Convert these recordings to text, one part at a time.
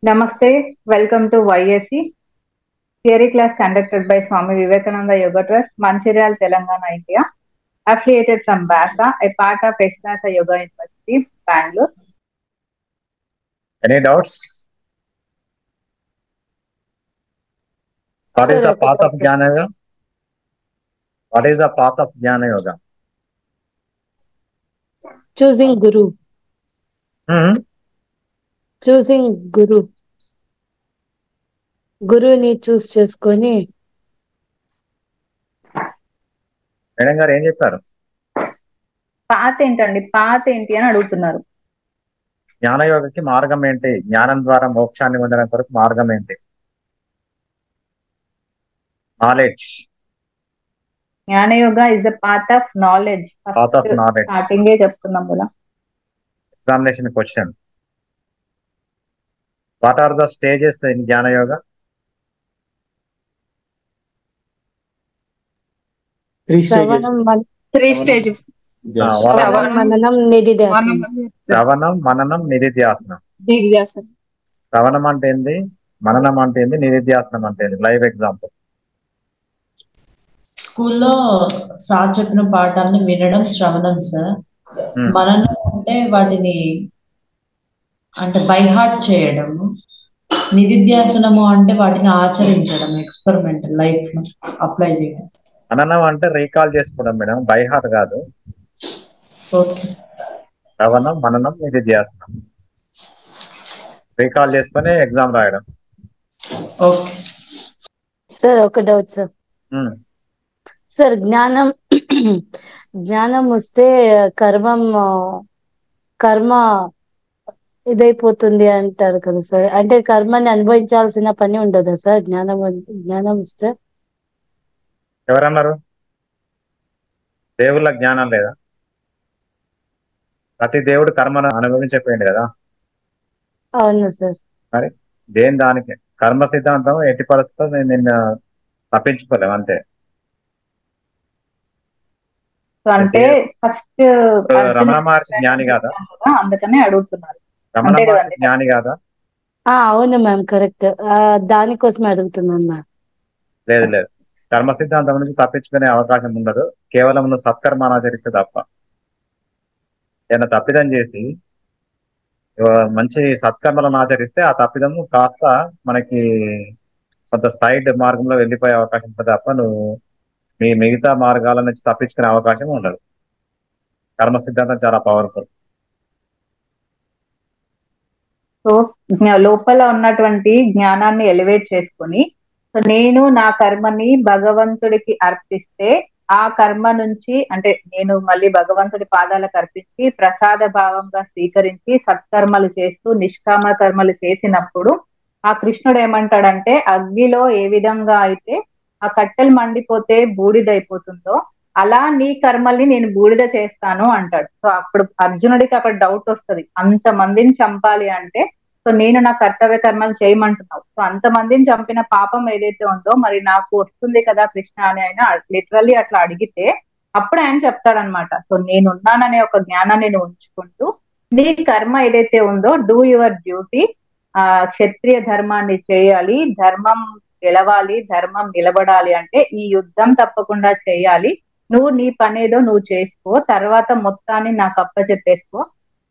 Namaste, welcome to YSC, theory class conducted by Swami Vivekananda Yoga Trust, Mancherial, Telangana, India, affiliated from BASA, a part of Esnasa Yoga University, Bangalore. Any doubts? What is the path of Jnana Yoga? What is the path of Jnana Yoga? Choosing Guru. Choosing Guru. గురువుని చూస్ చేసుకొని madam గారు ఏం చెప్పారు? పాత ఏంటండి, పాత ఏంటి అని అడుగుతున్నారు. జ్ఞానయోగకి మార్గం ఏంటి? జ్ఞానం ద్వారా మోక్షాన్ని పొందడం కొరకు మార్గం ఏంటి? Knowledge. Jnanayoga is the path of knowledge. Path of knowledge. Starting చెప్తున్నాం కదా. Examination question. What are the stages in Jnanayoga? Three stages. శ్రవణం, మననం, నిధిధ్యాసనం. శ్రవణం అంటే ఏంది, మననం అంటే ఏంది, నిధిధ్యాసనం అంటే ఏంది? Live example. స్కూల్లో సార్ చెప్పిన పాఠాలను వినడం శ్రవణం సార్. మననం అంటే వాటిని అంటే బై హార్ట్ చేయడము. నిధిధ్యాసనము అంటే వాటిని ఆచరించడం, ఎక్స్పెరిమెంటల్ లైఫ్ లో అప్లై చేయడం. మననం అంటే రీకాల్ చేసుకోవడం మేడం, బై హార్ట్ కాదు. ఓకే. శ్రవణం, మననం, నిధిధ్యాసనం. రీకాల్ చేసుకొని ఎగ్జామ్ రాయడం. ఓకే సార్, ఒక డౌట్ సార్. సార్, జ్ఞానం వస్తే కర్మ ఇదైపోతుంది అంటారు కదా సార్. అంటే కర్మని అనుభవించాల్సిన పని ఉండదా సార్ జ్ఞానం వస్తే? ఎవరన్నారు? దేవుళ్ళ జ్ఞానం లేదా? ప్రతి దేవుడు కర్మను అనుభవించకపోయింది కదా. అవును సార్. మరి దేని దానికి కర్మ సిద్ధాంతం ఎట్టి పరిస్థితుల్లో నిన్ను తప్పించుకోలేము, అంతే. అంటే ఫస్ట్ రమణ మహర్షి జ్ఞాని కాదా? అందుకనే అడుగుతున్నారు. రమణ మహర్షి జ్ఞాని కాదా? అవును మ్యామ్, కరెక్ట్. దానికోసమే అడుగుతున్నాను మ్యామ్. లేదు, కర్మ సిద్ధాంతం నుంచి తప్పించుకునే అవకాశం ఉండదు. కేవలం నువ్వు సత్కర్మాన్ని ఆచరిస్తే తప్ప. ఏదైనా తప్పిదం చేసి మంచి సత్కర్మలను ఆచరిస్తే ఆ తప్పిదము కాస్త మనకి కొంత సైడ్ మార్గంలో వెళ్ళిపోయే అవకాశం ఉంటుంది తప్ప నువ్వు మిగతా మార్గాల నుంచి తప్పించుకునే అవకాశం ఉండదు. కర్మ సిద్ధాంతం చాలా పవర్ఫుల్. సో లోపల ఉన్నటువంటి జ్ఞానాన్ని ఎలివేట్ చేసుకొని, సో నేను నా కర్మని భగవంతుడికి అర్పిస్తే ఆ కర్మ నుంచి, అంటే నేను మళ్ళీ భగవంతుడి పాదాలకు అర్పించి ప్రసాద భావంగా స్వీకరించి సత్కర్మలు చేస్తూ నిష్కామ కర్మలు చేసినప్పుడు ఆ కృష్ణుడు ఏమంటాడంటే, అగ్నిలో ఏ విధంగా అయితే ఆ కట్టెలు మండిపోతే బూడిదైపోతుందో అలా నీ కర్మల్ని నేను బూడిద చేస్తాను అంటాడు. సో అప్పుడు అర్జునుడికి అక్కడ డౌట్ వస్తుంది, అంత మందిని చంపాలి అంటే సో నేను నా కర్తవ్య కర్మలు చేయమంటున్నావు, సో అంతమందిని చంపిన పాపం ఏదైతే ఉందో మరి నాకు వస్తుంది కదా కృష్ణ అని ఆయన లిటరల్లీ అట్లా అడిగితే అప్పుడు ఆయన చెప్తాడనమాట, సో నేనున్నాననే ఒక జ్ఞానాన్ని నేను ఉంచుకుంటూ నీ కర్మ ఏదైతే ఉందో డూ యువర్ డ్యూటీ, క్షత్రియ ధర్మాన్ని చేయాలి, ధర్మం గెలవాలి, ధర్మం నిలబడాలి అంటే ఈ యుద్ధం తప్పకుండా చేయాలి, నువ్వు నీ పనేదో నువ్వు చేసుకో, తర్వాత మొత్తాన్ని నాకు అప్పచెప్పేసుకో,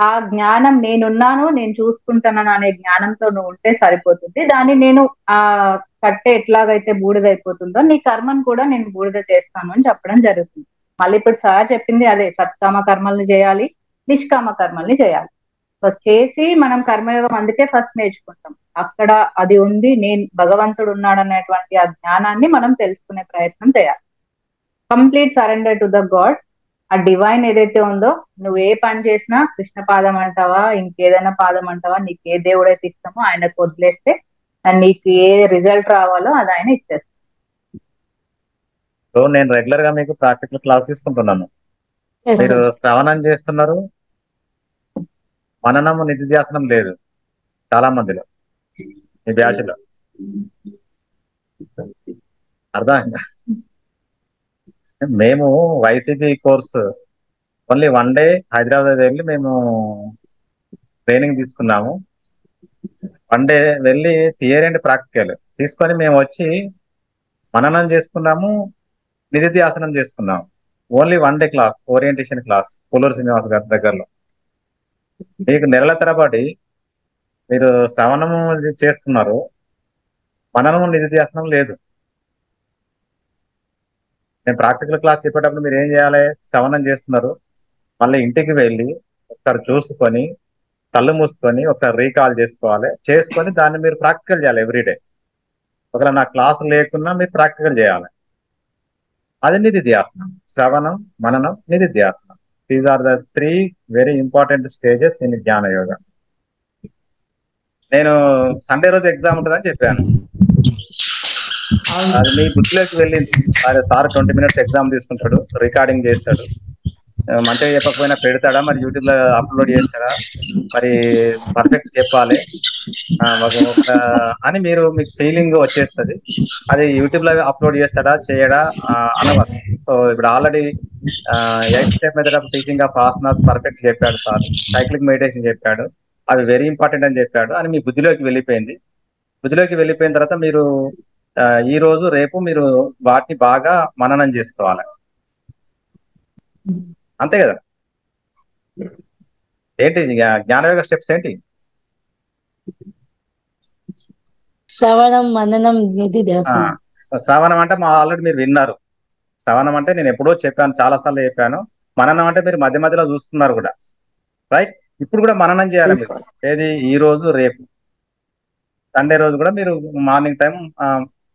ఆ జ్ఞానం నేనున్నాను నేను చూసుకుంటాను అనే జ్ఞానంతో నువ్వు ఉంటే సరిపోతుంది, దాన్ని నేను ఆ కట్టె ఎట్లాగైతే బూడిదైపోతుందో నీ కర్మను కూడా నేను బూడిద చేస్తాను అని చెప్పడం జరుగుతుంది. మళ్ళీ ఇప్పుడు సార్ చెప్పింది అదే, సత్కామ కర్మల్ని చేయాలి, నిష్కామ కర్మల్ని చేయాలి. సో చేసి మనం కర్మయోగం అందుకే ఫస్ట్ నేర్చుకుంటాం, అక్కడ అది ఉంది, నేను భగవంతుడు ఉన్నాడనేటువంటి ఆ జ్ఞానాన్ని మనం తెలుసుకునే ప్రయత్నం చేయాలి. Complete surrender to the God, ఆ డివైన్ ఏదైతే ఉందో నువ్వు ఏ పని చేసినా కృష్ణ పాదం అంటావా ఇంకేదైనా పాదం అంటావా, నీకు ఏ దేవుడైతే ఇష్టమో ఆయనకు వదిలేస్తే నీకు ఏ రిజల్ట్ రావాలో అది ఆయన ఇచ్చేస్తాడు. సో నేను రెగ్యులర్ గా మీకు ప్రాక్టికల్ క్లాస్ తీసుకుంటున్నాను. మీరు శ్రవణం చేస్తున్నారు, మననము నిధిధ్యాసనం లేదు చాలా మందిలో మీ బ్యాచ్ లో. అర్థమైందా? మేము YCP course only 1 day Hyderabad వెళ్ళి మేము ట్రైనింగ్ తీసుకున్నాము. వన్ డే వెళ్ళి థియరీ అండ్ ప్రాక్టికల్ తీసుకొని మేము వచ్చి మననం చేసుకున్నాము, నిధిధ్యాసనం చేసుకున్నాము. Only one day class, orientation class Pulluru Srinivas గారి దగ్గరలో. మీకు నెలల తరబడి మీరు శ్రవణము చేస్తున్నారు, మననము నిధిధ్యాసనం లేదు. నేను ప్రాక్టికల్ క్లాస్ చెప్పేటప్పుడు మీరు ఏం చేయాలి? శ్రవణం చేస్తున్నారు, మళ్ళీ ఇంటికి వెళ్ళి ఒకసారి చూసుకొని కళ్ళు మూసుకొని ఒకసారి రీకాల్ చేసుకొని దాన్ని మీరు ప్రాక్టికల్ చేయాలి ఎవ్రీడే. ఒకవేళ నా క్లాస్ లేకున్నా మీరు ప్రాక్టికల్ చేయాలి. అది నిధిధ్యాసనం. శ్రవణం, మననం, నిధిధ్యాసనం. These are the 3 very important stages in Jnana Yoga. నేను సండే రోజు ఎగ్జామ్ ఉంటుందని చెప్పాను, అది మీ బుద్ధిలోకి వెళ్ళింది. సార్ 20 minutes ఎగ్జామ్ తీసుకుంటాడు, రికార్డింగ్ చేస్తాడు, మంచిగా చెప్పకపోయినా పెడతాడా, మరి యూట్యూబ్ లో అప్లోడ్ చేస్తాడా, మరి పర్ఫెక్ట్ చెప్పాలి అని మీకు ఫీలింగ్ వచ్చేస్తుంది. అది యూట్యూబ్ లో అప్లోడ్ చేస్తాడా చేయడా అనవచ్చు. సో ఇప్పుడు already 8th step method of teaching of asanas perfect చెప్పాడు సార్, సైక్లిక్ మెడిటేషన్ చెప్పాడు, అవి వెరీ ఇంపార్టెంట్ అని చెప్పాడు అని మీ బుద్ధిలోకి వెళ్ళిపోయింది. బుద్ధిలోకి వెళ్ళిపోయిన తర్వాత మీరు ఈ రోజు రేపు మీరు వాటిని బాగా మననం చేసుకోవాలి. అంతే కదా? ఏంటి జ్ఞానయోగ స్టెప్స్ ఏంటి? శ్రవణం, మననం, నిధిధ్యాసనం. శ్రవణం అంటే ఆల్రెడీ మీరు విన్నారు. శ్రవణం అంటే నేను ఎప్పుడో చెప్పాను, చాలా సార్లు చెప్పాను. మననం అంటే మీరు మధ్య మధ్యలో చూస్తున్నారు కూడా, రైట్? ఇప్పుడు కూడా మననం చేయాలి మీరు. ఏది? ఈ రోజు రేపు సండే రోజు కూడా మీరు మార్నింగ్ టైం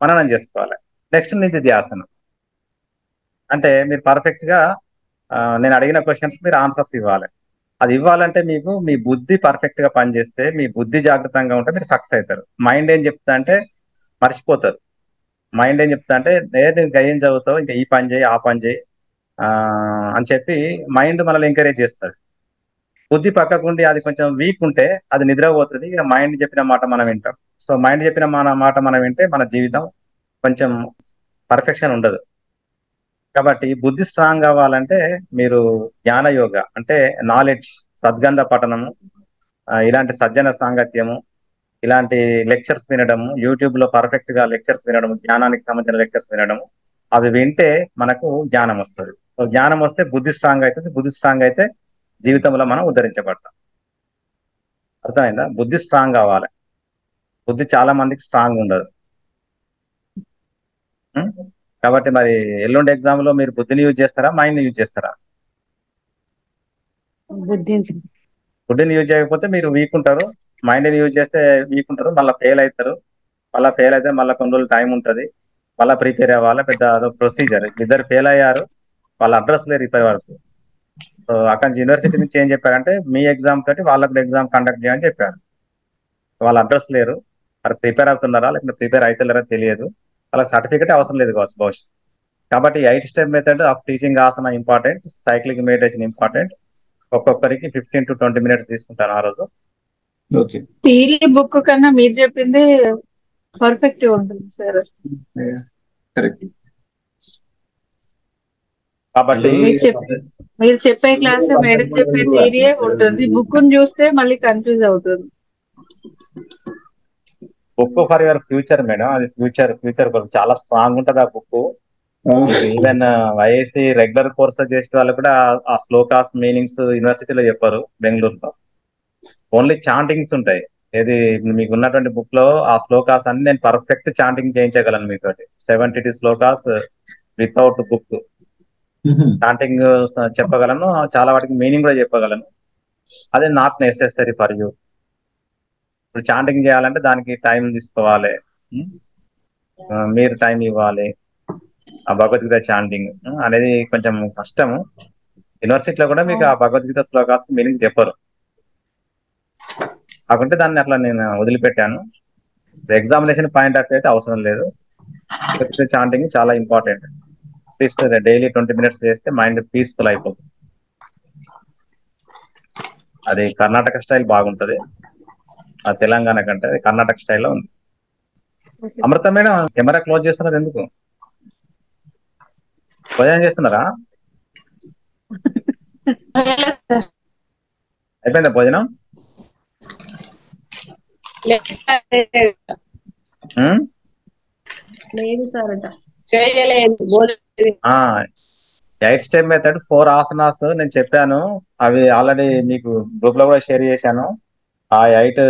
మననం చేసుకోవాలి. నెక్స్ట్ నిధిధ్యాసనం అంటే మీరు పర్ఫెక్ట్ గా నేను అడిగిన క్వశ్చన్స్ మీరు ఆన్సర్స్ ఇవ్వాలి. అది ఇవ్వాలంటే మీకు మీ బుద్ధి పర్ఫెక్ట్ గా పనిచేస్తే, మీ బుద్ధి జాగ్రత్తగా ఉంటే మీరు సక్సెస్ అవుతారు. మైండ్ ఏం చెప్తా అంటే మర్చిపోతారు. మైండ్ ఏం చెప్తా అంటే నేను ఏం చదువుతావు, ఇంకా ఈ పని చేయి, ఆ పని చేయి అని చెప్పి మైండ్ మనల్ని ఎంకరేజ్ చేస్తుంది. బుద్ధి పక్కకుండి అది కొంచెం వీక్ ఉంటే అది నిద్రపోతుంది. ఇక మైండ్ చెప్పిన మాట మనం వింటాం. సో మైండ్ చెప్పిన మాట మనం వింటే మన జీవితం కొంచెం పర్ఫెక్షన్ ఉండదు. కాబట్టి బుద్ధి స్ట్రాంగ్ అవ్వాలంటే మీరు జ్ఞానయోగ అంటే నాలెడ్జ్, సద్గంధ పఠనము, ఇలాంటి సజ్జన సాంగత్యము, ఇలాంటి లెక్చర్స్ వినడము, యూట్యూబ్ లో పర్ఫెక్ట్ గా లెక్చర్స్ వినడము, జ్ఞానానికి సంబంధించిన లెక్చర్స్ వినడము, అవి వింటే మనకు జ్ఞానం వస్తుంది. సో జ్ఞానం వస్తే బుద్ధి స్ట్రాంగ్ అవుతుంది. బుద్ధి స్ట్రాంగ్ అయితే జీవితంలో మనం ఉద్ధరించబడతాం. అర్థమైందా? బుద్ధి స్ట్రాంగ్ కావాలి. బుద్ధి చాలా మందికి స్ట్రాంగ్ ఉండదు. కాబట్టి మరి ఎల్లుండి ఎగ్జామ్ లో మీరు బుద్ధిని యూజ్ చేస్తారా, మైండ్ యూజ్ చేస్తారా? బుద్ధిని యూజ్ చేయకపోతే మీరు వీక్ ఉంటారు, మైండ్ని యూజ్ చేస్తే వీక్ ఉంటారు, మళ్ళీ ఫెయిల్ అవుతారు. మళ్ళీ ఫెయిల్ అయితే మళ్ళీ కొన్ని రోజులు టైం ఉంటుంది, మళ్ళీ ప్రిపేర్ అవ్వాలి. పెద్ద అదో ప్రొసీజర్. ఇద్దరు ఫెయిల్ అయ్యారు, వాళ్ళ అడ్రస్ లేరు ఇప్పటి వరకు. సో అక్కడ యూనివర్సిటీ నుంచి ఏం చెప్పారంటే మీ ఎగ్జామ్ తోటి వాళ్ళకి ఎగ్జామ్ కండక్ట్ చేయని చెప్పారు. వాళ్ళ అడ్రస్ లేరు, మరి ప్రిపేర్ అవుతున్నారా లేకపోతే ప్రిపేర్ అవుతలేరా తెలియదు. వాళ్ళకి సర్టిఫికేట్ అవసరం లేదు కావచ్చు భవిష్యత్. కాబట్టి 8 step method of teaching Haasan important, cyclic meditation important. ఒక్కొక్కరికి 15 to 20 minutes తీసుకుంటాను ఆ రోజు. థియరీ బుక్ కన్నా మీరు చెప్పింది పర్ఫెక్ట్ ఉంటుంది సార్. కాబట్టి మీరు చెప్పే క్లాస్ మేడం చెప్పే థియరీయే ఉంటుంది, బుక్ చూస్తే మళ్ళీ కన్ఫ్యూజ్ అవుతుంది. Book for your future madam, అది ఫ్యూచర్ చాలా స్ట్రాంగ్ ఉంటుంది ఆ book. Even IAC regular course చేసే వాళ్ళు కూడా ఆ శ్లోకాస్ మీనింగ్స్ యూనివర్సిటీలో చెప్పారు బెంగళూరులో. ఓన్లీ చాంటింగ్స్ ఉంటాయి. ఏది మీకు ఉన్నటువంటి బుక్ లో ఆ శ్లోకాస్ అన్ని నేను పర్ఫెక్ట్ చాంటింగ్ చేయించగలను మీతోటి. 72 శ్లోకాస్ వితౌట్ బుక్ చాంటింగ్ చెప్పగలను, చాలా వాటికి మీనింగ్ కూడా చెప్పగలను. అదే నాట్ నెసెసరీ ఫర్ యూ. ఇప్పుడు చాంటింగ్ చేయాలంటే దానికి టైం తీసుకోవాలి, మీరు టైం ఇవ్వాలి. ఆ భగవద్గీత చాంటింగ్ అనేది కొంచెం కష్టము. యూనివర్సిటీలో కూడా మీకు ఆ భగవద్గీత శ్లోకాస్ మీనింగ్ చెప్పరు. కాకుంటే దాన్ని అట్లా నేను వదిలిపెట్టాను. ఎగ్జామినేషన్ పాయింట్ ఆఫ్ అయితే అవసరం లేదు. చాంటింగ్ చాలా ఇంపార్టెంట్. ప్లీజ్ డైలీ 20 minutes చేస్తే మైండ్ పీస్ఫుల్ అయిపోతుంది. అది కర్ణాటక స్టైల్ బాగుంటది, ఆ తెలంగాణ కంటే అది కర్ణాటక స్టైల్లో ఉంది. అమృత మేడం కెమెరా క్లోజ్ చేస్తున్నారు ఎందుకు? భోజనం చేస్తున్నారా? అయిపోయిందా భోజనం? లేదు sir eight step method 4 asanas నేను చెప్పాను. అవి ఆల్రెడీ మీకు గ్రూప్ లో కూడా షేర్ చేశాను. ఆ ఎయిట్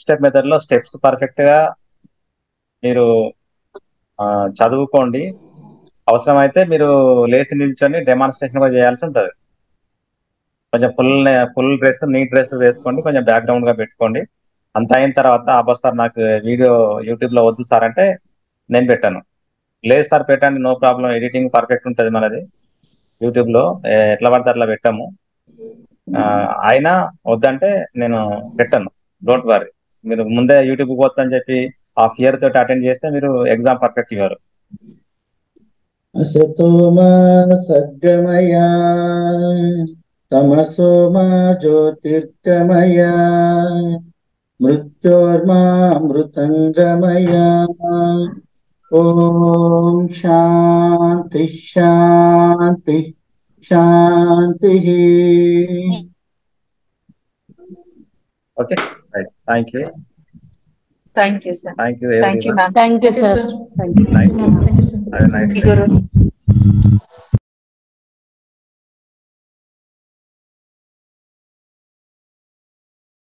స్టెప్ మెథడ్ లో స్టెప్స్ పర్ఫెక్ట్ గా మీరు చదువుకోండి. అవసరమైతే మీరు లేచి నిల్చొని డెమాన్స్ట్రేషన్ కూడా చేయాల్సి ఉంటుంది. కొంచెం ఫుల్ డ్రెస్, నీట్ డ్రెస్ వేసుకోండి, కొంచెం బ్యాక్గ్రౌండ్ గా పెట్టుకోండి. అంత అయిన తర్వాత అబ్బా సార్ నాకు వీడియో యూట్యూబ్ లో వద్దు సార్ అంటే నేను పెట్టాను. లేదు సార్ పెట్టండి, నో ప్రాబ్లం, ఎడిటింగ్ పర్ఫెక్ట్ ఉంటుంది మనది యూట్యూబ్ లో, ఎట్లా పడితే అట్లా పెట్టాము. అయినా వద్దంటే నేను పెట్టాను. డోంట్ వరీ, మీరు ముందే యూట్యూబ్ పోతుందని చెప్పి ఆ ఫియర్ తోటి అటెండ్ చేస్తే మీరు ఎగ్జామ్ పర్ఫెక్ట్ ఇవ్వరు. అసతోమా సద్గమయ తమసోమా జ్యోతిర్గమయ మృత్యోర్మా అమృతంగమయ. ఓం శాంతి శాంతి శాంతి. Okay, right. Thank you. Thank you sir. Thank you thank you everyone. Ma'am. Thank you sir. Have a nice day. Guru.